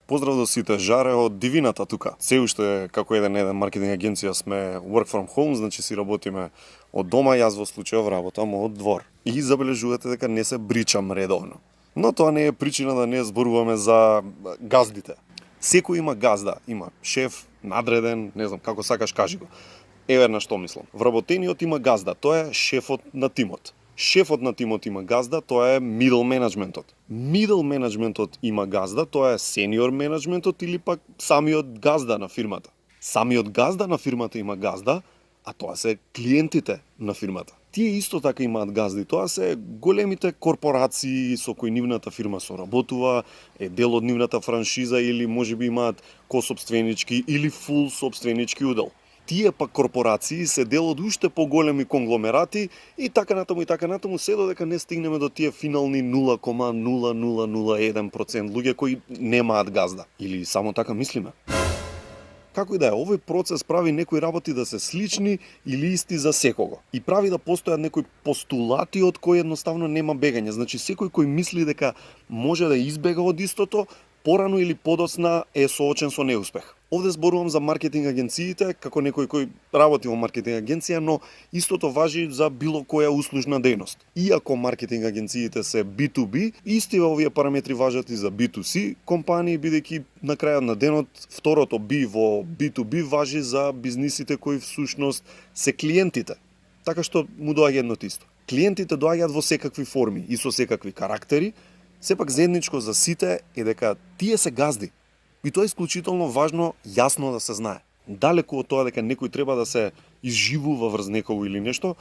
Поздрав до сите, Жаре од Дивината тука. Се уште како еден маркетинг агенција сме work from home, значи си работиме од дома, јас во случајов работам од двор. И забележувате дека не се бричам редовно. Но тоа не е причина да не зборуваме за газдите. Секој има газда, има шеф, надреден, не знам како сакаш кажи го. Еве на што мислам. Вработениот има газда, тоа е шефот на тимот. Шефот на тимот има газда, тоа е middle менеджментот. Middle менеджментот има газда, тоа е senior менеджментот или пак самиот газда на фирмата. Самиот газда на фирмата има газда, а тоа се клиентите на фирмата. Тие исто така имаат газди, тоа се големите корпорации со кои нивната фирма соработува, е дел од нивната франшиза или можеби имаат косопственички или фул собственички удел. Тие пак корпорации се дел од уште поголеми конгломерати и така натаму се додека не стигнеме до тие финални 0,0001% луѓе кои немаат газда. Или само така мислиме? Како и да е, овој процес прави некои работи да се слични или исти за секого. И прави да постојат некои постулати од кои едноставно нема бегање. Значи секој кој мисли дека може да избега од истото, порано или подоцна е соочен со неуспех. Овде зборувам за маркетинг агенциите, како некој кој работи во маркетинг агенција, но истото важи за било која услужна дејност. Иако маркетинг агенциите се B2B, исти овие параметри важат и за B2C компании, бидејќи на крајот на денот второто B во B2B важи за бизнисите кои всушност се клиентите. Така што му доаѓа едното исто. Клиентите доаѓаат во секакви форми и со секакви карактери. Сепак заедничко за сите е дека тие се газди. И тоа е исклучително важно јасно да се знае. Далеку од тоа дека некој треба да се изживува врз некого или нешто,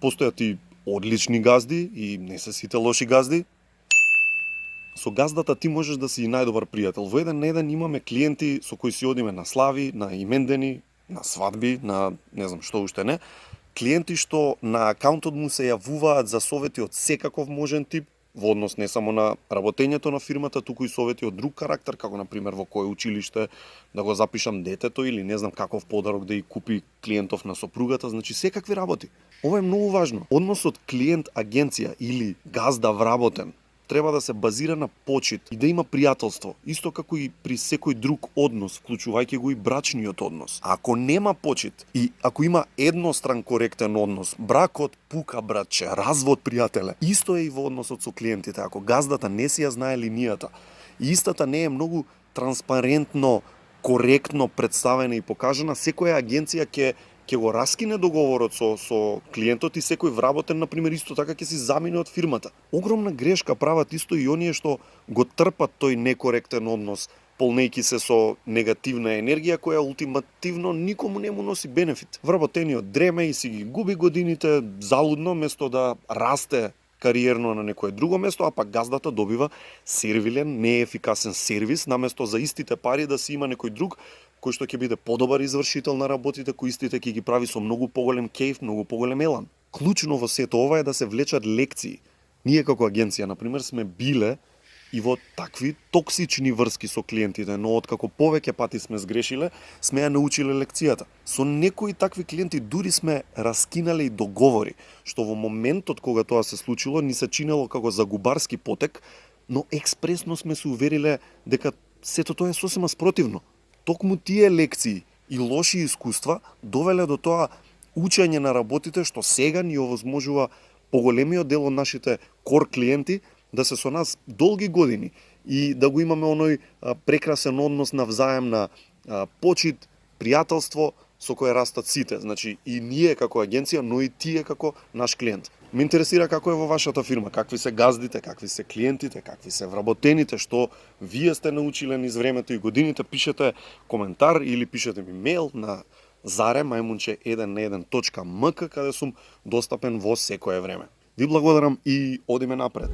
постојат и одлични газди и не се сите лоши газди. Со газдата ти можеш да си и најдобар пријател. Во еден на еден имаме клиенти со кои си одиме на слави, на имендени, на свадби, на не знам што уште не. Клиенти што на акаунтот му се јавуваат за совети од секаков можен тип, во однос не само на работењето на фирмата, туку и совети од друг карактер, како на пример во кој училиште да го запишам детето или не знам каков подарок да ја купи клиентов на сопругата, значи секакви работи. Ова е многу важно. Односот клиент-агенција или газда вработен треба да се базира на почит и да има пријателство, исто како и при секој друг однос, вклучувајќи го и брачниот однос. А ако нема почит и ако има едностран коректен однос, бракот пука, братче, развод, пријателе. Исто е и во односот со клиентите. Ако газдата не си ја знае линијата и истата не е многу транспарентно, коректно представена и покажана, секоја агенција ќе го раскине договорот со клиентот и секој вработен, например, исто така ќе си замине од фирмата. Огромна грешка прават исто и оние што го трпат тој некоректен однос, полнејќи се со негативна енергија која ултимативно никому не му носи бенефит. Вработениот дреме и си ги губи годините залудно место да расте кариерно на некое друго место, а пак газдата добива сервилен, неефикасен сервис, наместо за истите пари да си има некој друг кој што ќе биде подобар извршител на работите, кои истите ќе ги прави со многу поголем кејф, многу поголем елан. Клучно во сето ова е да се влечат лекции. Ние како агенција, например, сме биле и во такви токсични врски со клиентите, но откако повеќе пати сме сгрешиле, сме ја научиле лекцијата. Со некои такви клиенти дури сме раскинале и договори, што во моментот кога тоа се случило ни се чинело како загубарски потек, но експресно сме се увериле дека сето тоа е сосема спротивно. Токму тие лекции и лоши искуства довеле до тоа учење на работите што сега ни овозможува поголемиот дел од нашите кор клиенти да се со нас долги години и да го имаме оној прекрасен однос на взаемна почит, пријателство со кој растат сите. Значи и ние како агенција, но и тие како наш клиент. Ме интересира како е во вашата фирма, какви се газдите, какви се клиентите, какви се вработените, што вие сте научиле низ времето и годините. Пишете коментар или пишете ми мејл на zare@1na1.mk каде сум достапен во секое време. Ви благодарам и одиме напред.